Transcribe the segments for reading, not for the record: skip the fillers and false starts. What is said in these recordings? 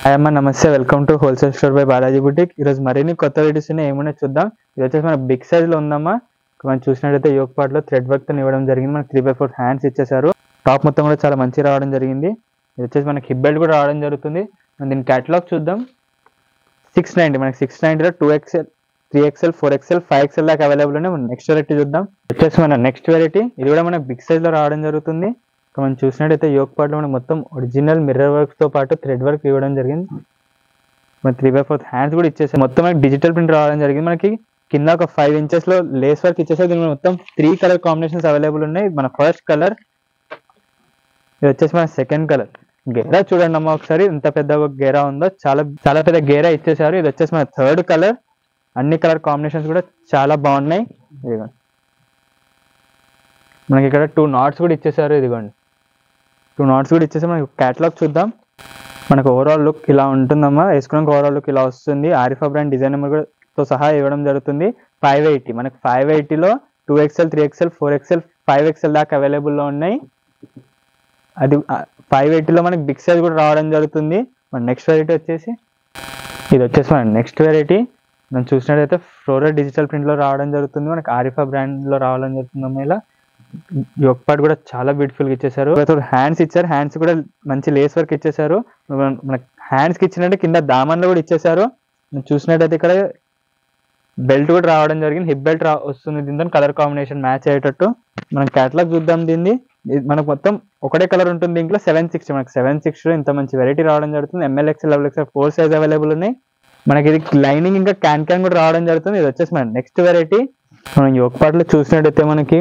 Hi అమ్మ, నమస్తే. Welcome to wholesale store by Balaji boutique. ఈరోజు మరిన్ని కొత్త వెరైటీస్ ఏమైనా చూద్దాం. ఇది వచ్చేసి మన బిగ్ సైజ్ లో ఉందమ్మా. మనం చూసినట్టయితే యోక్ పార్ట్ లో థ్రెడ్ వర్క్ తో ఇవ్వడం జరిగింది. మనకి 3/4 హ్యాండ్స్ ఇచ్చేసారు. టాప్ మొత్తం కూడా చాలా మంచి రావడం జరిగింది. ఇది వచ్చేసి మనకి హిప్ బెల్ట్ కూడా రావడం జరుగుతుంది. మనం దీని కేటలాగ్ చూద్దాం. 690 మనకి 690లో 2XL 3XL 4XL 5XL దాకా అవైలబుల్ ఉన్నాయి. మనం నెక్స్ట్ వెరైటీ చూద్దాం. వచ్చేసి మన నెక్స్ట్ వెరైటీ ఇది కూడా మనకి బిగ్ సైజ్ లో రావడం జరుగుతుంది. మనం చూసినట్టయితే యోక్ పార్ట్ లో మనకి మొత్తం ఒరిజినల్ మిర్రర్ వర్క్ తో పాటు థ్రెడ్ వర్క్ ఇవ్వడం జరిగింది. మన 3/4 హ్యాండ్స్ కూడా ఇచ్చేసారు. మొత్తం మనకి డిజిటల్ ప్రింట్ రావడం జరిగింది. మనకి కింద ఒక 5 inches లో లేస్ వర్క్ ఇచ్చేసారు. దీని మొత్తం 3 కలర్ కాంబినేషన్స్ అవైలబుల్ ఉన్నాయి. మన ఫస్ట్ కలర్, ఇది వచ్చేసి మన సెకండ్ కలర్. గేరా చూడండి అమ్మ ఒకసారి, ఎంత పెద్ద గేరా ఉందో, చాలా చాలా పెద్ద గేరా ఇచ్చేసారు. ఇది వచ్చేసి మన థర్డ్ కలర్. అన్ని కలర్ కాంబినేషన్స్ కూడా చాలా బాగున్నాయి. ఇదిగోండి, మనకి ఇక్కడ 2 knots కూడా ఇచ్చేసారు. ఇదిగోండి 2 knots కూడా ఇచ్చేసారు. మనకి కేటలాగ్ చూద్దాం. మనకు ఓవరాల్ లుక్ ఇలా ఉంటుందమ్మా. వేసుకున్నాక ఓవరాల్ లుక్ ఇలా వస్తుంది. ఆరిఫా బ్రాండ్ డిజైన్ నెంబర్ కూడా తో సహా ఇవ్వడం జరుగుతుంది. 580 మనకి 580లో 2XL 3XL 4XL 5XL దాకా అవైలబుల్లో ఉన్నాయి. అది 580లో మనకి బిగ్ సైజ్ కూడా రావడం జరుగుతుంది. మన నెక్స్ట్ వెరైటీ వచ్చేసి ఇది వచ్చేసి మన నెక్స్ట్ వెరైటీ. మనం చూసినట్టయితే ఫ్లోరల్ డిజిటల్ ప్రింట్లో రావడం జరుగుతుంది. మనకి ఆరిఫా బ్రాండ్లో రావడం జరుగుతుంది. ఇలా యోక్ పార్ట్ కూడా చాలా బ్యూటిఫుల్గా ఇచ్చేసారు. హ్యాండ్స్ ఇచ్చారు. హ్యాండ్స్ కూడా మంచి లేస్ వర్క్ ఇచ్చేసారు. మనకి హ్యాండ్స్కి ఇచ్చినట్టు కింద దామన్లో కూడా ఇచ్చేసారు. చూసినట్టయితే ఇక్కడ బెల్ట్ కూడా రావడం జరిగింది. హిప్ బెల్ట్ వస్తుంది. దీంతో కలర్ కాంబినేషన్ మ్యాచ్ అయ్యేటట్టు. మనం కేటలాగ్ చూద్దాం. దీన్ని మనకు మొత్తం ఒకటే కలర్ ఉంటుంది. దీంట్లో 760 మనకి 760లో ఇంత మంచి వెరైటీ రావడం జరుగుతుంది. MLXL XXL 4 సైజ్ అవైలబుల్ ఉన్నాయి. మనకి ఇది లైనింగ్ ఇంకా క్యాన్ కూడా రావడం జరుగుతుంది. ఇది వచ్చేసి మన నెక్స్ట్ వెరైటీ. మనం యోక్ పార్ట్ లో చూసినట్టయితే మనకి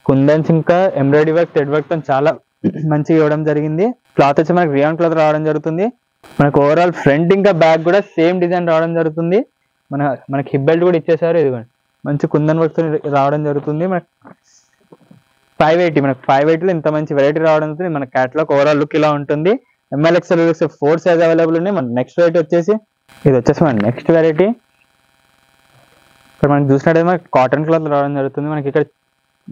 కుందన్స్ ఇంకా ఎంబ్రాయిడరీ వర్క్ థ్రెడ్ వర్క్ తో చాలా మంచిగా ఇవ్వడం జరిగింది. క్లాత్ వచ్చి మనకి రియాన్ క్లాత్ రావడం జరుగుతుంది. మనకు ఓవరాల్ ఫ్రంట్ ఇంకా బ్యాక్ కూడా సేమ్ డిజైన్ రావడం జరుగుతుంది. మనకి హిప్ బెల్ట్ కూడా ఇచ్చేసారు. ఇదిగోండి మంచి కుందన్ వర్క్ తో రావడం జరుగుతుంది. మనకి 580 మనకి 580లో ఇంత మంచి వెరైటీ రావడం జరుగుతుంది. మన కేటలాగ్ ఓవరాల్ లుక్ ఇలా ఉంటుంది. MLXL 4 సైజ్ అవైలబుల్ ఉన్నాయి. మన నెక్స్ట్ వెరైటీ వచ్చేసి ఇది వచ్చేసి మన నెక్స్ట్ వెరైటీ. ఇక్కడ మనకి చూసినట్టయితే మనకి కాటన్ క్లాత్ రావడం జరుగుతుంది. మనకి ఇక్కడ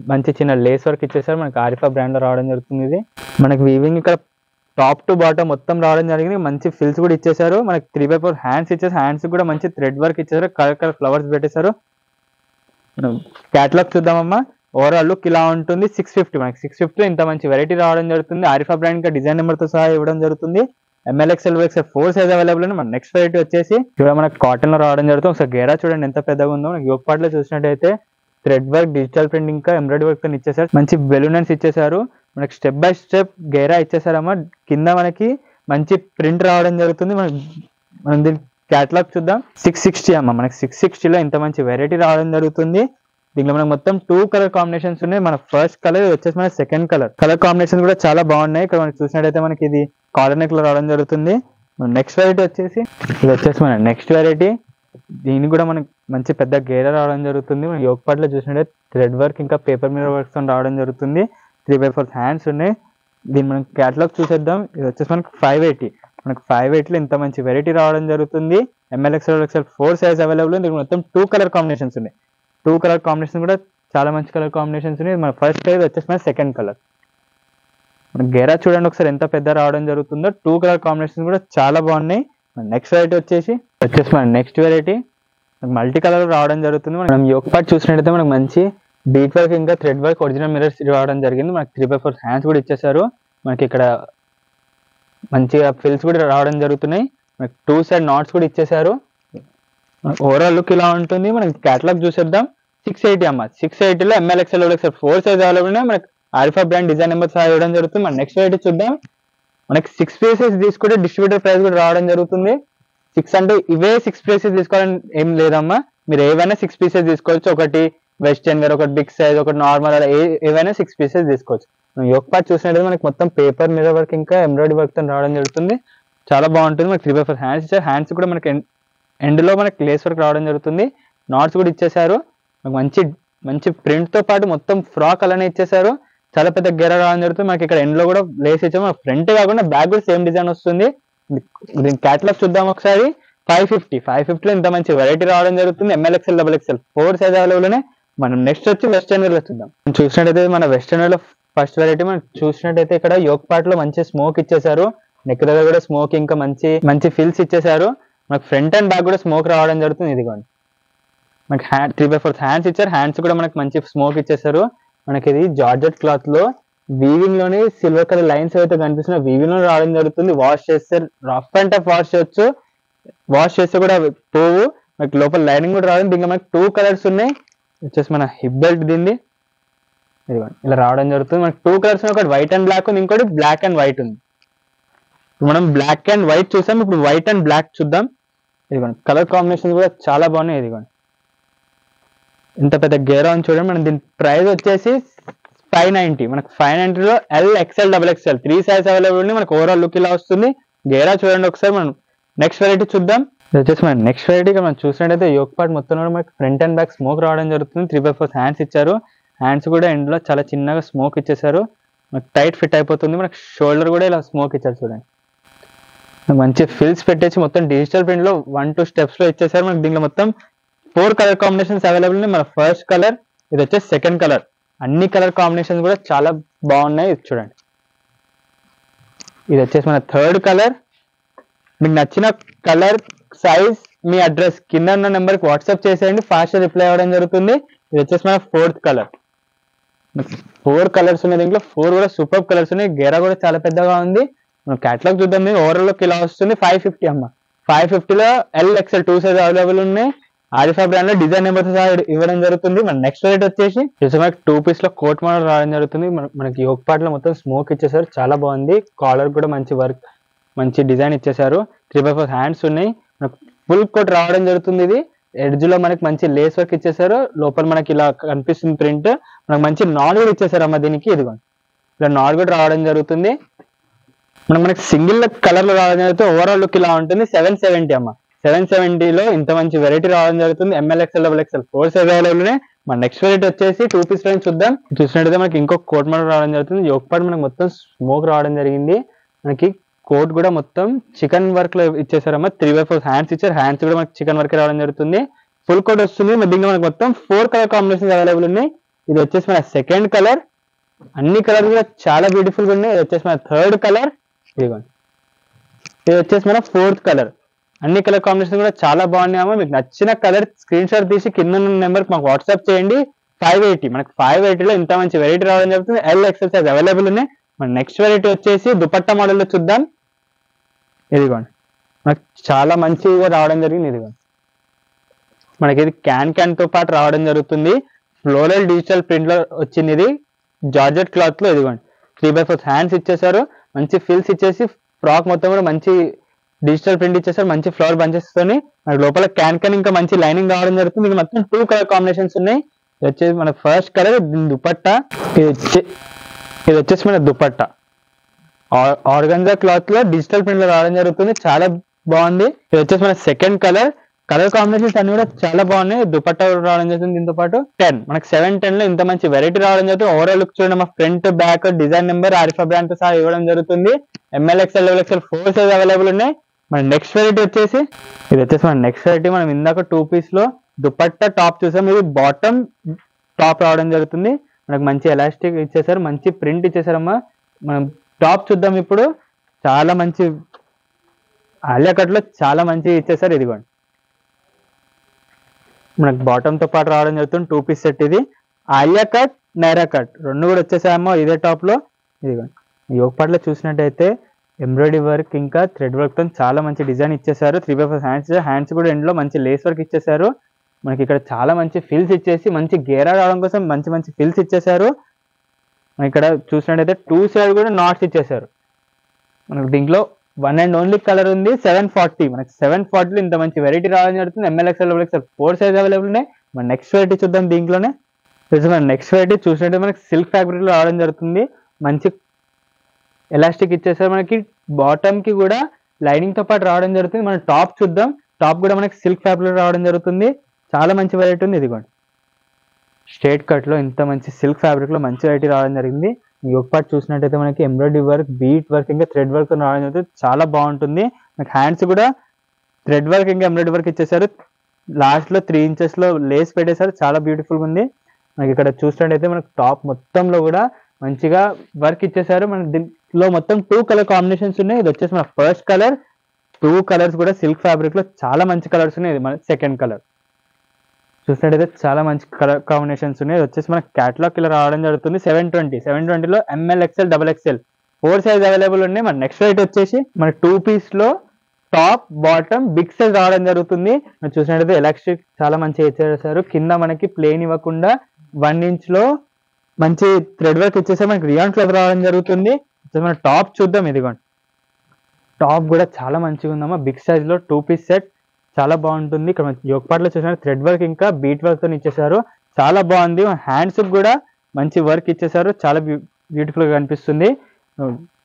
మంచి చిన్న లేస్ వర్క్ ఇచ్చేసారు. మనకి ఆరిఫా బ్రాండ్ లో రావడం జరుగుతుంది. ఇది మనకి వీవింగ్ ఇక్కడ టాప్ టు బాటమ్ మొత్తం రావడం జరిగింది. మంచి ఫిల్స్ కూడా ఇచ్చేసారు. మనకి 3/4 హ్యాండ్స్ ఇచ్చేసి హ్యాండ్స్ కూడా మంచి థ్రెడ్ వర్క్ ఇచ్చేసారు. కలర్ కలర్ ఫ్లవర్స్ పెట్టేశారు. కేటలాగ్ చూద్దామమ్మా. ఓవరాల్ లుక్ ఇలా ఉంటుంది. 650 మనకి 650లో ఇంత మంచి వెరైటీ రావడం జరుగుతుంది. ఆరిఫా బ్రాండ్ ఇంకా డిజైన్ నెంబర్ తో సహా ఇవ్వడం జరుగుతుంది. MLXL XXL 4 సైజ్ అవైలబుల్ ఉంది. మన నెక్స్ట్ వెరైటీ వచ్చేసి ఇక్కడ మనకి కాటన్ లో రావడం జరుగుతుంది. ఒకసారి గేరా చూడండి ఎంత పెద్దగా ఉందో. మనకి యోక్ పార్ట్ లో చూసినట్టయితే థ్రెడ్ వర్క్ డిజిటల్ ప్రింట్ ఇంకా ఎంబ్రాయిడరీ వర్క్ తో ఇచ్చేసారు. మంచి బెలూన్స్ ఇచ్చేసారు. మనకి స్టెప్ బై స్టెప్ గేరా ఇచ్చేసారమ్మా. కింద మనకి మంచి ప్రింట్ రావడం జరుగుతుంది. మనం దీని కేటలాగ్ చూద్దాం. 660 అమ్మ మనకి 660లో ఇంత మంచి వెరైటీ రావడం జరుగుతుంది. దీంట్లో మనకి మొత్తం 2 కలర్ కాంబినేషన్స్ ఉన్నాయి. మన ఫస్ట్ కలర్ వచ్చేసి మన సెకండ్ కలర్ కాంబినేషన్ కూడా చాలా బాగున్నాయి. ఇక్కడ మనకి చూసినట్టయితే మనకి ఇది కాలర్ నెక్ లో రావడం జరుగుతుంది. నెక్స్ట్ వెరైటీ వచ్చేసి ఇది వచ్చేసి మన నెక్స్ట్ వెరైటీ. దీనికి కూడా మనకి మంచి పెద్ద గేరా రావడం జరుగుతుంది. మన యోక్ పార్ట్ లో చూసినట్టయితే థ్రెడ్ వర్క్ ఇంకా పేపర్ మిర్రర్ వర్క్స్ తో రావడం జరుగుతుంది. 3/4 హ్యాండ్స్ ఉన్నాయి. దీన్ని మనం కేటలాగ్ చూసేద్దాం. ఇది వచ్చేసి మనకి 580 మనకి 580లో ఇంత మంచి వెరైటీ రావడం జరుగుతుంది. MLXL XXL 4 సైజ్ అవైలబుల్ ఉంది. దీనికి మొత్తం 2 కలర్ కాంబినేషన్స్ ఉన్నాయి. 2 కలర్ కాంబినేషన్ కూడా చాలా మంచి కలర్ కాంబినేషన్స్ ఉన్నాయి. మన ఫస్ట్ కలర్ వచ్చేసి మన సెకండ్ కలర్. మన గేరా చూడండి ఒకసారి ఎంత పెద్ద రావడం జరుగుతుందో. 2 కలర్ కాంబినేషన్ కూడా చాలా బాగున్నాయి. నెక్స్ట్ వెరైటీ వచ్చేసి మన నెక్స్ట్ వెరైటీ మల్టీ కలర్ రావడం జరుగుతుంది. మనం యోక్ పార్ట్ చూసినట్టయితే మనకు మంచి బీట్ వర్క్ ఇంకా థ్రెడ్ వర్క్ ఒరిజినల్ మిర్రర్స్ రావడం జరిగింది. మనకి 3/4 హ్యాండ్స్ కూడా ఇచ్చేసారు. మనకి ఇక్కడ మంచిగా ఫిల్స్ కూడా రావడం జరుగుతున్నాయి. మనకి 2 సైడ్ నాట్స్ కూడా ఇచ్చేసారు. ఓవరాల్ లుక్ ఇలా ఉంటుంది. మనకి కేటలాగ్ చూసేద్దాం. 680 అమ్మ 680లో MLXL XXL 4 సైజ్ అవైలబుల్ ఉన్నాయి. మనకి ఆరిఫా బ్రాండ్ డిజైన్ నెంబర్ సహా ఇవ్వడం జరుగుతుంది. మన నెక్స్ట్ వెరైటీ చూద్దాం. మనకి 6 పీసెస్ తీసుకుంటే డిస్ట్రిబ్యూటర్ ప్రైస్ కూడా రావడం జరుగుతుంది. 6 అంటే ఇవే 6 పీసెస్ తీసుకోవాలని ఏం లేదమ్మా. మీరు ఏవైనా 6 పీసెస్ తీసుకోవచ్చు. ఒకటి వెస్టర్న్ వేర్, ఒకటి బిగ్ సైజ్, ఒకటి నార్మల్, అలా ఏవైనా 6 పీసెస్ తీసుకోవచ్చు. యోక్ పార్ట్ చూసినట్టు మనకి మొత్తం పేపర్ మిర్రర్ వర్క్ ఇంకా ఎంబ్రాయిడరీ వర్క్ తో రావడం జరుగుతుంది. చాలా బాగుంటుంది. మనకి 3/4 హ్యాండ్స్ ఇచ్చారు. హ్యాండ్స్ కూడా మనకి ఎండ్ లో మనకి లేస్ వర్క్ రావడం జరుగుతుంది. నాట్స్ కూడా ఇచ్చేసారు. మంచి మంచి ప్రింట్ తో పాటు మొత్తం ఫ్రాక్ అలానే ఇచ్చేసారు. చాలా పెద్ద గెర రావడం జరుగుతుంది. మనకి ఇక్కడ ఎండ్ లో కూడా లేస్ ఇచ్చాము. ఫ్రంట్ కాకుండా బ్యాక్ కూడా సేమ్ డిజైన్ వస్తుంది. దీని కేటలాగ్ చూద్దాం ఒకసారి. 550లో ఇంత మంచి వెరైటీ రావడం జరుగుతుంది. MLXL XXL 4 సైజ్ అవైలబుల్ ఉన్నాయి. మనం నెక్స్ట్ వచ్చి వెస్టర్న్ వేర్ లో చూద్దాం. చూసినట్టయితే మన వెస్టర్న్ వేర్ లో ఫస్ట్ వెరైటీ మనం చూసినట్టయితే ఇక్కడ యోక్ పార్ట్ లో మంచి స్మోక్ ఇచ్చేసారు. నెక్ దగ్గర కూడా స్మోక్ ఇంకా మంచి మంచి ఫిల్స్ ఇచ్చేసారు. మనకు ఫ్రంట్ అండ్ బ్యాక్ కూడా స్మోక్ రావడం జరుగుతుంది. ఇదిగోండి మనకి 3/4 హ్యాండ్స్ ఇచ్చారు. హ్యాండ్స్ కూడా మనకి మంచి స్మోక్ ఇచ్చేసారు. మనకి ఇది జార్జెట్ క్లాత్ లో వీవింగ్ లోని సిల్వర్ కలర్ లైన్స్ అయితే కనిపిస్తున్నాయి, వీవింగ్ లో రావడం జరుగుతుంది. వాష్ చేస్తే రఫ్ అండ్ టఫ్ వాష్ చేయొచ్చు, వాష్ చేస్తే కూడా పోవు. మనకి లోపల లైనింగ్ కూడా రావడం. దీంట్లో మనకి 2 కలర్స్ ఉన్నాయి. వచ్చేసి మన హిప్ బెల్ట్ దీన్ని ఇదిగోండి ఇలా రావడం జరుగుతుంది. మనకి 2 కలర్స్ ఉన్నాయి, ఒకటి వైట్ అండ్ బ్లాక్ ఉంది, ఇంకోటి బ్లాక్ అండ్ వైట్ ఉంది. మనం బ్లాక్ అండ్ వైట్ చూసాం, ఇప్పుడు వైట్ అండ్ బ్లాక్ చూద్దాం. ఇదిగోండి కలర్ కాంబినేషన్ కూడా చాలా బాగున్నాయి. ఇదిగోండి ఇంత పెద్ద గేరా అని చూడండి. మనం దీని ప్రైస్ వచ్చేసి 590. మనకు 590లో L, XL, XXL 3 size available ఉంది. మనకు ఓవరాల్ లుక్ ఇలా వస్తుంది. గేరా చూడండి ఒకసారి. మనం నెక్స్ట్ వెరైటీ చూద్దాం. ఇది వచ్చేసి మన నెక్స్ట్ వెరైటీగా మనం చూసినట్టయితే యోక్ పార్ట్ మొత్తం కూడా మనకి ఫ్రంట్ అండ్ బ్యాక్ స్మోక్ రావడం జరుగుతుంది. 3/4 హ్యాండ్స్ ఇచ్చారు. హ్యాండ్స్ కూడా ఎండ్లో చాలా చిన్నగా స్మోక్ ఇచ్చేసారు. మనకి టైట్ ఫిట్ అయిపోతుంది. మనకి షోల్డర్ కూడా ఇలా స్మోక్ ఇచ్చారు చూడండి. మంచి ఫిల్స్ పెట్టేసి మొత్తం డిజిటల్ ప్రింట్ లో 1-2 స్టెప్స్ లో ఇచ్చేసారు. మనకి దీంట్లో మొత్తం 4 కలర్ కాంబినేషన్స్ అవైలబుల్ ఉన్నాయి. మన ఫస్ట్ కలర్, ఇది వచ్చేసి సెకండ్ కలర్. అన్ని కలర్ కాంబినేషన్స్ కూడా చాలా బాగున్నాయి. ఇది చూడండి. ఇది వచ్చేసి మన థర్డ్ కలర్. మీకు నచ్చిన కలర్, సైజ్, మీ అడ్రస్ కింద ఉన్న నెంబర్కి వాట్సాప్ చేసేయండి, ఫాస్ట్ రిప్లై అవ్వడం జరుగుతుంది. ఇది వచ్చేసి మన ఫోర్త్ కలర్. 4 కలర్స్ ఉన్నాయి. దీంట్లో 4 కూడా సూపర్ కలర్స్ ఉన్నాయి. గేరా కూడా చాలా పెద్దగా ఉంది. మనం క్యాటలాగ్ చూద్దాం. ఓవరాల్ లుక్ ఇలా వస్తుంది. 550 అమ్మ. 550లో L, XL 2 సైజ్ అవైలబుల్ ఉన్నాయి. ఆరిఫా బ్రాండ్ లో డిజైన్ నెంబర్ సహా ఇవ్వడం జరుగుతుంది. మన నెక్స్ట్ వెరైటీ వచ్చేసి మనకి 2 పీస్ లో కోట్ మోడల్ రావడం జరుగుతుంది. మనకి యోక్ పార్ట్ లో మొత్తం స్మోక్ ఇచ్చేసారు, చాలా బాగుంది. కాలర్ కూడా మంచి వర్క్, మంచి డిజైన్ ఇచ్చేసారు. 3/4 హ్యాండ్స్ ఉన్నాయి. మనకు ఫుల్ కోట్ రావడం జరుగుతుంది. ఇది ఎడ్జ్ లో మనకి మంచి లేస్ వర్క్ ఇచ్చేసారు. లోపల మనకి ఇలా కనిపిస్తుంది ప్రింట్. మనకు మంచి నాడ్ కూడా ఇచ్చేసారు అమ్మ దీనికి. ఇదిగోండి ఇలా నాడ్ కూడా రావడం జరుగుతుంది. మనకి సింగిల్ కలర్ లో రావడం జరుగుతుంది. ఓవరాల్ లుక్ ఇలా ఉంటుంది. 770 అమ్మ. 770లో ఇంత మంచి వెరైటీ రావడం జరుగుతుంది. ML, XL, XXL 4 size available ఉన్నాయి. మన నెక్స్ట్ వెరైటీ వచ్చేసి 2 పీస్ రేంజ్ చూద్దాం. చూసినట్టయితే మనకి ఇంకొక కోట్ మోడల్ రావడం జరుగుతుంది. యోక్ పార్ట్ మనకి మొత్తం స్మోక్ రావడం జరిగింది. మనకి కోట్ కూడా మొత్తం చికెన్ వర్క్ లో ఇచ్చేసారమ్మా. 3/4 హ్యాండ్స్ ఇచ్చారు. హ్యాండ్స్ కూడా మనకి చికెన్ వర్క్ రావడం జరుగుతుంది. ఫుల్ కోట్ వస్తుంది. దీంట్లో మనకి మొత్తం 4 కలర్ కాంబినేషన్స్ అవైలబుల్ ఉన్నాయి. ఇది వచ్చేసి మన సెకండ్ కలర్. అన్ని కలర్స్ కూడా చాలా బ్యూటిఫుల్ గా ఉన్నాయి. ఇది వచ్చేసి మన థర్డ్ కలర్. ఇదిగోండి ఇది వచ్చేసి మన ఫోర్త్ కలర్. అన్ని కలర్ కాంబినేషన్ కూడా చాలా బాగున్నాయమ్మా. మీకు నచ్చిన కలర్ స్క్రీన్ షాట్ తీసి కింద ఉన్న నెంబర్కి మాకు వాట్సాప్ చేయండి. 580. మనకి 580లో ఇంత మంచి వెరైటీ రావడం జరుగుతుంది. L, XL సైజ్ అవైలబుల్ ఉన్నాయి. మన నెక్స్ట్ వెరైటీ వచ్చేసి దుపట్టా మోడల్లో చూద్దాం. ఇదిగోండి మనకి చాలా మంచిగా రావడం జరిగింది. ఇదిగోండి మనకి ఇది క్యాన్ తో పాటు రావడం జరుగుతుంది. ఫ్లోరల్ డిజిటల్ ప్రింట్ లో వచ్చింది. ఇది జార్జెట్ క్లాత్ లో. ఇదిగోండి 3/4 హ్యాండ్స్ ఇచ్చేసారు. మంచి ఫిల్స్ ఇచ్చేసి ఫ్రాక్ మొత్తం కూడా మంచి డిజిటల్ ప్రింట్ ఇచ్చేసారు. మంచి ఫ్లవర్ బంచెస్ తోని మనకి లోపల క్యాన్ ఇంకా మంచి లైనింగ్ రావడం జరుగుతుంది. ఇది మొత్తం 2 కలర్ కాంబినేషన్స్ ఉన్నాయి. ఇది వచ్చేసి మన ఫస్ట్ కలర్ దుపట్టా. ఇది వచ్చేసి మన దుపట్టా ఆర్గంజా క్లాత్ లో డిజిటల్ ప్రింట్ లో రావడం జరుగుతుంది. చాలా బాగుంది. ఇది వచ్చేసి మన సెకండ్ కలర్. కలర్ కాంబినేషన్స్ అన్ని కూడా చాలా బాగున్నాయి. దుపట్టా రావడం జరుగుతుంది. దీంతో పాటు 10 మనకి 710లో ఇంత మంచి వెరైటీ రావడం జరుగుతుంది. ఓవరాల్ లుక్ చూడండి. మా front back design number Arifa brand తో సహా ఇవ్వడం జరుగుతుంది. ML, XL, XXL 4 size available ఉన్నాయి. మన నెక్స్ట్ వెరైటీ వచ్చేసి ఇది వచ్చేసి మన నెక్స్ట్ వెరైటీ. మనం ఇందాక 2 పీస్ లో దుపట్టా టాప్ చూసాం. ఇది బాటమ్ టాప్ రావడం జరుగుతుంది. మనకు మంచి ఎలాస్టిక్ ఇచ్చేసారు, మంచి ప్రింట్ ఇచ్చేసారమ్మా. మనం టాప్ చూద్దాం ఇప్పుడు. చాలా మంచి ఆలియా కట్ లో చాలా మంచి ఇచ్చేసారు. ఇదిగోండి మనకు బాటమ్ తో పాటు రావడం జరుగుతుంది. 2 పీస్ సెట్. ఇది ఆలియా కట్, నైరా కట్ 2 కూడా వచ్చేసాయమ్మా ఇదే టాప్ లో. ఇదిగోండి యోక్ పార్ట్ లో చూసినట్టయితే ఎంబ్రాయిడరీ వర్క్ ఇంకా థ్రెడ్ వర్క్ తో చాలా మంచి డిజైన్ ఇచ్చేసారు. 3/4 హ్యాండ్స్. హ్యాండ్స్ కూడా ఎండ్లో మంచి లేస్ వర్క్ ఇచ్చేసారు. మనకి ఇక్కడ చాలా మంచి ఫిల్స్ ఇచ్చేసి మంచి గేరా రావడం కోసం మంచి మంచి ఫిల్స్ ఇచ్చేసారు. ఇక్కడ చూసినట్టయితే 2 సైడ్ కూడా నాట్స్ ఇచ్చేసారు. మనకి దీంట్లో 1 అండ్ ఓన్లీ కలర్ ఉంది. 740. మనకి 740లో ఇంత మంచి వెరైటీ రావడం జరుగుతుంది. ML, XL, XXL 4 size available ఉన్నాయి. మన నెక్స్ట్ వెరైటీ చూద్దాం. దీంట్లోనే మన నెక్స్ట్ వెరైటీ చూసినట్టు మనకి సిల్క్ ఫ్యాబ్రిక్ లో రావడం జరుగుతుంది. మంచి ఎలాస్టిక్ ఇచ్చేసారు. మనకి బాటమ్ కి కూడా లైనింగ్ తో పాటు రావడం జరుగుతుంది. మనం టాప్ చూద్దాం. టాప్ కూడా మనకి సిల్క్ ఫ్యాబ్రిక్ రావడం జరుగుతుంది. చాలా మంచి వెరైటీ ఉంది. ఇదిగోండి స్ట్రేట్ కట్ లో ఇంత మంచి సిల్క్ ఫ్యాబ్రిక్ లో మంచి వెరైటీ రావడం జరిగింది. యోక్ పార్ట్ చూసినట్టయితే మనకి ఎంబ్రాయిడరీ వర్క్, బీట్ వర్క్ ఇంకా థ్రెడ్ వర్క్ రావడం జరుగుతుంది. చాలా బాగుంటుంది. మనకి హ్యాండ్స్ కూడా థ్రెడ్ వర్క్ ఇంకా ఎంబ్రాయిడరీ వర్క్ ఇచ్చేసారు. లాస్ట్ లో 3 ఇంచెస్ లో లేస్ పెట్టేసారు. చాలా బ్యూటిఫుల్ ఉంది. మనకి ఇక్కడ చూసినట్టయితే మనకి టాప్ మొత్తంలో కూడా మంచిగా వర్క్ ఇచ్చేసారు. మనకి దీంట్లో మొత్తం 2 కలర్ కాంబినేషన్స్ ఉన్నాయి. ఇది వచ్చేసి మన ఫస్ట్ కలర్. 2 కలర్స్ కూడా సిల్క్ ఫ్యాబ్రిక్ లో చాలా మంచి కలర్స్ ఉన్నాయి. ఇది మన సెకండ్ కలర్. చూసినట్టయితే చాలా మంచి కలర్ కాంబినేషన్స్ ఉన్నాయి. ఇది వచ్చేసి మన క్యాటలాగ్ ఇలా రావడం జరుగుతుంది. 720లో ML XL XXL 4 size available ఉన్నాయి. మన నెక్స్ట్ రేట్ వచ్చేసి మన 2 పీస్ లో టాప్ బాటమ్ బిగ్ సైజ్ రావడం జరుగుతుంది. మనం చూసినట్టయితే ఎలాస్టిక్ చాలా మంచిగా ఇచ్చేసారు. కింద మనకి ప్లేన్ ఇవ్వకుండా 1 ఇంచ్ లో మంచి థ్రెడ్ వర్క్ ఇచ్చేసారు. మనకి రియాన్ క్లాత్ రావడం జరుగుతుంది. మన టాప్ చూద్దాం. ఇదిగోండి, టాప్ కూడా చాలా మంచిగా ఉందమ్మా. బిగ్ సైజ్ లో 2 పీస్ సెట్ చాలా బాగుంటుంది. ఇక్కడ యోక్ పార్ట్ లో చూసిన థ్రెడ్ వర్క్ ఇంకా బీట్ వర్క్ తో ఇచ్చేసారు. చాలా బాగుంది. హ్యాండ్స్ కూడా మంచి వర్క్ ఇచ్చేసారు. చాలా బ్యూటిఫుల్ గా కనిపిస్తుంది.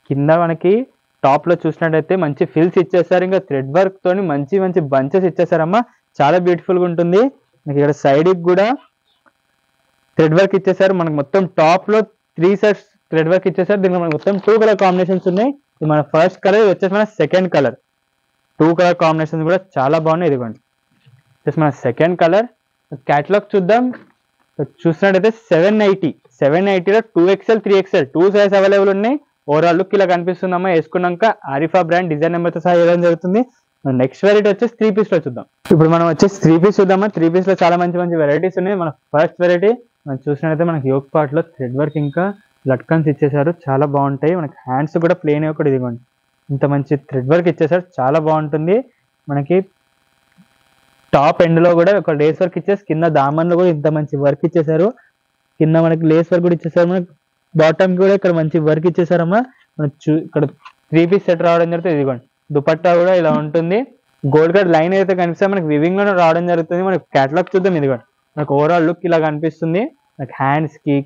కింద మనకి టాప్ లో చూసినట్టయితే మంచి ఫిల్స్ ఇచ్చేసారు. ఇంకా థ్రెడ్ వర్క్ తోని మంచి మంచి బంచెస్ ఇచ్చేసారమ్మా. చాలా బ్యూటిఫుల్ గా ఉంటుంది. మనకి ఇక్కడ సైడ్ కి కూడా థ్రెడ్ వర్క్ ఇచ్చేసారు. మనకు మొత్తం టాప్ లో 3 సెట్స్ థ్రెడ్ వర్క్ ఇచ్చేసారు. దీనిలో మనకు మొత్తం 2 కలర్ కాంబినేషన్స్ ఉన్నాయి. ఇది మన ఫస్ట్ కలర్, వచ్చేసి మన సెకండ్ కలర్. 2 కలర్ కాంబినేషన్స్ కూడా చాలా బాగున్నాయి. ఇదిగోండి, వచ్చేసి మన సెకండ్ కలర్. క్యాటలాగ్ చూద్దాం. చూసినట్టయితే 780లో 2XL 3XL 2 సైజ్ అవైలబుల్ ఉన్నాయి. ఓవరాల్ లుక్ ఇలా కనిపిస్తుందమ్మా. వేసుకున్నాక ఆరిఫా బ్రాండ్ డిజైన్ నెంబర్ తో సహా ఇవ్వడం జరుగుతుంది. నెక్స్ట్ వెరైటీ వచ్చేసి 3 పీస్ లో చూద్దాం. ఇప్పుడు మనం వచ్చేసి 3 పీస్ చూద్దామా. 3 పీస్ లో చాలా మంచి మంచి వెరైటీస్ ఉన్నాయి. మన ఫస్ట్ వెరైటీ మనం చూసినట్టయితే మనకి యోక్ పార్ట్ లో థ్రెడ్ వర్క్ ఇంకా లట్కన్స్ ఇచ్చేసారు. చాలా బాగుంటాయి. మనకి హ్యాండ్స్ కూడా ప్లేన్ కూడా ఇదిగోండి, ఇంత మంచి థ్రెడ్ వర్క్ ఇచ్చేసారు. చాలా బాగుంటుంది. మనకి టాప్ ఎండ్ లో కూడా ఒక లేస్ వర్క్ ఇచ్చేసి కింద దామన్ లో కూడా ఇంత మంచి వర్క్ ఇచ్చేసారు. కింద మనకి లేస్ వర్క్ కూడా ఇచ్చేసారు. మనకి బాటమ్ కూడా ఇక్కడ మంచి వర్క్ ఇచ్చేసారమ్మా. ఇక్కడ 3 పీస్ సెట్ రావడం జరుగుతుంది. ఇదిగోండి, దుపట్టా కూడా ఇలా ఉంటుంది. గోల్డ్ కలర్ లైన్ అయితే కనిపిస్తే మనకి వివింగ్ లోనే రావడం జరుగుతుంది. మనకి క్యాటలాగ్ చూద్దాం. ఇదిగోండి, మనకు ఓవరాల్ లుక్ ఇలా కనిపిస్తుంది. మనకి హ్యాండ్స్ కి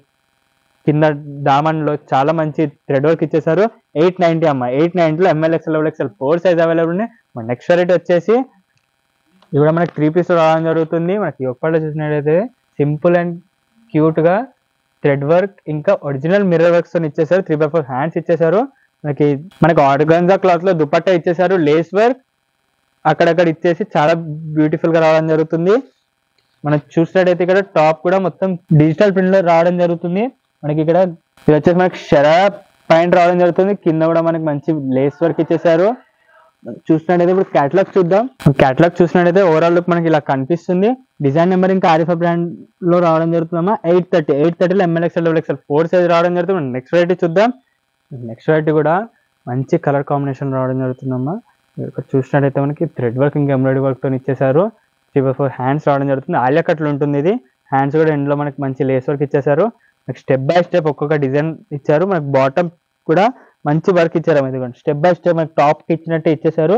కింద దామన్ లో చాలా మంచి థ్రెడ్ వర్క్ ఇచ్చేసారు. 890 అమ్మా. 890లో ML XL XXL 4 size available ఉన్నాయి. మన నెక్స్ట్ వెరైటీ వచ్చేసి ఇది కూడా మనకి 3 పీస్ రావడం జరుగుతుంది. మనకి ఒక్కళ్ళు చూసినట్టయితే సింపుల్ అండ్ క్యూట్ గా థ్రెడ్ వర్క్ ఇంకా ఒరిజినల్ మిర్రర్ వర్క్స్ తో ఇచ్చేసారు. 3/4 హ్యాండ్స్ ఇచ్చేసారు. మనకి ఆర్గాన్జా క్లాత్ లో దుపట్టా ఇచ్చేసారు. లేస్ వర్క్ అక్కడక్కడ ఇచ్చేసి చాలా బ్యూటిఫుల్ గా రావడం జరుగుతుంది. మనం చూసినట్టయితే ఇక్కడ టాప్ కూడా మొత్తం డిజిటల్ ప్రింట్ లో రావడం జరుగుతుంది. మనకి ఇక్కడ ఇది వచ్చేసి మనకి షరా పాయింట్ రావడం జరుగుతుంది. కింద కూడా మనకి మంచి లేస్ వర్క్ ఇచ్చేసారు. చూసినట్టయితే ఇప్పుడు క్యాటలాగ్ చూద్దాం. క్యాటలాగ్ చూసినట్టయితే ఓవరాల్ లుక్ మనకి ఇలా కనిపిస్తుంది. డిజైన్ నెంబర్ ఇంకా ఆరిఫా బ్రాండ్ లో రావడం జరుగుతుందమ్మా. 830లో ML XL XXL 4 సైజ్ రావడం జరుగుతుంది. నెక్స్ట్ వెరైటీ చూద్దాం. నెక్స్ట్ వెరైటీ కూడా మంచి కలర్ కాంబినేషన్ రావడం జరుగుతుందమ్మా. ఇక్కడ చూసినట్టయితే మనకి థ్రెడ్ వర్క్ ఇంకా ఎంబ్రాయిడరీ వర్క్ తో ఇచ్చేసారు. 3/4 హ్యాండ్స్ రావడం జరుగుతుంది. ఆలియా కట్లు ఉంటుంది. ఇది హ్యాండ్స్ కూడా ఎండ్ లో మనకి మంచి లేస్ వర్క్ ఇచ్చేసారు. స్టెప్ బై స్టెప్ ఒక్కొక్క డిజైన్ ఇచ్చారు. మనకి బాటమ్ కూడా మంచి వర్క్ ఇచ్చారు. ఇదిగోండి, స్టెప్ బై స్టెప్ మనకి టాప్ కి ఇచ్చినట్టే ఇచ్చేసారు.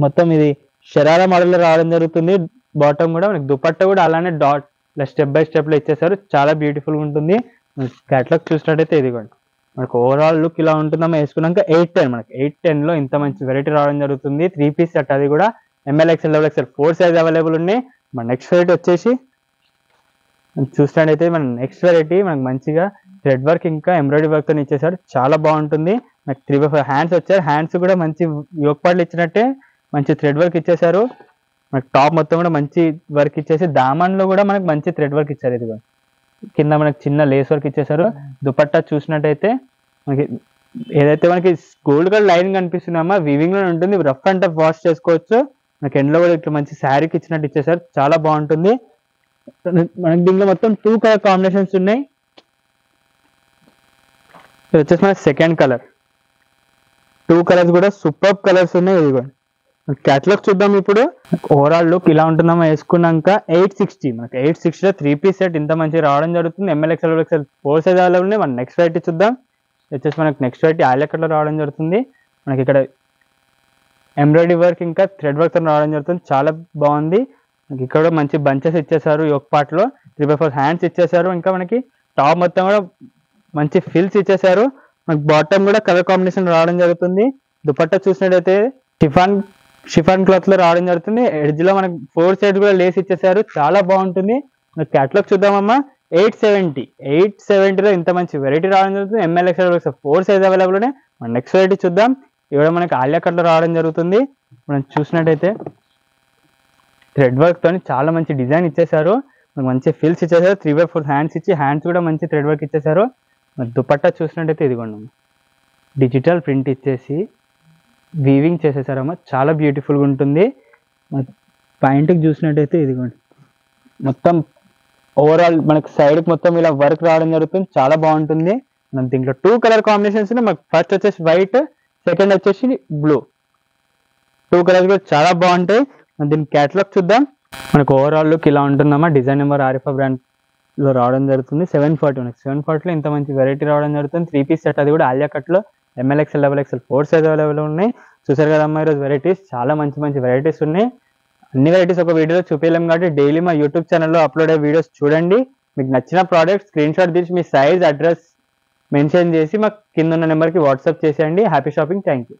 మొత్తం ఇది షరారా మోడల్ లో రావడం జరుగుతుంది. బాటమ్ కూడా మనకి దుపట్టా కూడా అలానే డాట్ ఇలా స్టెప్ బై స్టెప్ లో ఇచ్చేసారు. చాలా బ్యూటిఫుల్ గా ఉంటుంది. క్యాటలాగ్ చూసినట్టయితే ఇదిగోండి, మనకు ఓవరాల్ లుక్ ఇలా ఉంటుందమ్మా. వేసుకున్నాక 810 మనకి 810లో ఇంత మంచి వెరైటీ రావడం జరుగుతుంది. 3 పీస్ సెట్, అది కూడా ML XL XXL 4 size available ఉన్నాయి. మన నెక్స్ట్ వెరైటీ వచ్చేసి చూసినట్టయితే మన నెక్స్ట్ వెరైటీ మనకు మంచిగా థ్రెడ్ వర్క్ ఇంకా ఎంబ్రాయిడరీ వర్క్ తో ఇచ్చేసారు. చాలా బాగుంటుంది. నాకు 3/4 హ్యాండ్స్ వచ్చారు. హ్యాండ్స్ కూడా మంచి యోక్ పార్ట్లు ఇచ్చినట్టే మంచి థ్రెడ్ వర్క్ ఇచ్చేసారు. మనకి టాప్ మొత్తం కూడా మంచి వర్క్ ఇచ్చేసి దామన్ లో కూడా మనకి మంచి థ్రెడ్ వర్క్ ఇచ్చారు. ఇదిగో కింద మనకి చిన్న లేస్ వర్క్ ఇచ్చేసారు. దుపట్టా చూసినట్టయితే మనకి ఏదైతే మనకి గోల్డ్ కలర్ లైన్ కనిపిస్తుందమ్మా, వీవింగ్ లో ఉంటుంది. రఫ్ అండ్ టఫ్ వాష్ చేసుకోవచ్చు. మనకి ఎండ్ లో కూడా ఇట్లా మంచి శారీకి ఇచ్చినట్టు ఇచ్చేసారు. చాలా బాగుంటుంది. మనకి దీంట్లో మొత్తం 2 కలర్ కాంబినేషన్స్ ఉన్నాయి. ఇది వచ్చేసి మన సెకండ్ కలర్. 2 కలర్స్ కూడా సూపర్ కలర్స్ ఉన్నాయి. ఇది కూడా క్యాటలాగ్ చూద్దాం. ఇప్పుడు ఓవరాల్ లుక్ ఇలా ఉంటుందమ్మా. వేసుకున్నాక 860 మనకి 860లో 3 పీస్ సెట్ ఇంత మంచి రావడం జరుగుతుంది. ML XL XXL 4 size available ఉన్నాయి. మన నెక్స్ట్ వెరైటీ చూద్దాం. వచ్చేసి మనకి నెక్స్ట్ వెరైటీ ఆలియా కట్ లో రావడం జరుగుతుంది. మనకి ఇక్కడ ఎంబ్రాయిడరీ వర్క్ ఇంకా థ్రెడ్ వర్క్ తో రావడం జరుగుతుంది. చాలా బాగుంది. ఇక్కడ మంచి బంచెస్ ఇచ్చేసారు. యోక్ పార్ట్ లో 3/4 హ్యాండ్స్ ఇచ్చేసారు. ఇంకా మనకి టాప్ మొత్తం కూడా మంచి ఫిల్స్ ఇచ్చేసారు. మనకి బాటమ్ కూడా కలర్ కాంబినేషన్ రావడం జరుగుతుంది. దుపట్టా చూసినట్టయితే షిఫాన్ క్లాత్ లో రావడం జరుగుతుంది. ఎడ్జ్ లో మనకి 4 సైడ్ కూడా లేస్ ఇచ్చేసారు. చాలా బాగుంటుంది. మనకి క్యాటలాగ్ చూద్దామమ్మా. 870లో ఇంత మంచి వెరైటీ రావడం జరుగుతుంది. ML XL XXL 4 size available ఉన్నాయి. మన నెక్స్ట్ వెరైటీ చూద్దాం. ఇవి మనకి ఆలియా కట్ లో రావడం జరుగుతుంది. మనం చూసినట్టయితే థ్రెడ్ వర్క్ తోని చాలా మంచి డిజైన్ ఇచ్చేసారు. మంచి ఫిల్స్ ఇచ్చేసారు. 3/4 హ్యాండ్స్ ఇచ్చి హ్యాండ్స్ కూడా మంచి థ్రెడ్ వర్క్ ఇచ్చేసారు. దుపట్టా చూసినట్టయితే ఇదిగోండి, డిజిటల్ ప్రింట్ ఇచ్చేసి వీవింగ్ చేసేసారమ్మా, చాలా బ్యూటిఫుల్గా ఉంటుంది. ప్యాంట్కి చూసినట్టయితే ఇదిగోండి, మొత్తం ఓవరాల్ మనకి సైడ్కి మొత్తం ఇలా వర్క్ రావడం జరుగుతుంది, చాలా బాగుంటుంది. మనం దీంట్లో 2 కలర్ కాంబినేషన్స్ ఉన్నాయి. మనకు ఫస్ట్ వచ్చేసి వైట్, సెకండ్ వచ్చేసి బ్లూ. 2 కలర్స్ కూడా చాలా బాగుంటాయి. మనం దీని క్యాటలాగ్ చూద్దాం. మనకు ఓవరాల్ లుక్ ఇలా ఉంటుందమ్మా. డిజైన్ నెంబర్ ఆరిఫా బ్రాండ్లో రావడం జరుగుతుంది. 740 మనకి 740లో ఇంత మంచి వెరైటీ రావడం జరుగుతుంది. 3 పీస్ సెట్, అది కూడా ఆలియా కట్లో MLXL, XXL 4 సైజ్ అవైలబుల్ ఉన్నాయి. చూసారు కదమ్మా ఈరోజు వెరైటీస్, చాలా మంచి మంచి వెరైటీస్ ఉన్నాయి. అన్ని వెరైటీస్ ఒక వీడియోలో చూపించలేం కాబట్టి డైలీ మా యూట్యూబ్ ఛానల్లో అప్లోడ్ అయ్యే వీడియోస్ చూడండి. మీకు నచ్చిన ప్రోడక్ట్ స్క్రీన్ షాట్ తీసి మీ సైజ్, అడ్రస్ మెన్షన్ చేసి మాకు కింద ఉన్న నెంబర్కి వాట్సాప్ చేసేయండి. Happy shopping. Thank you.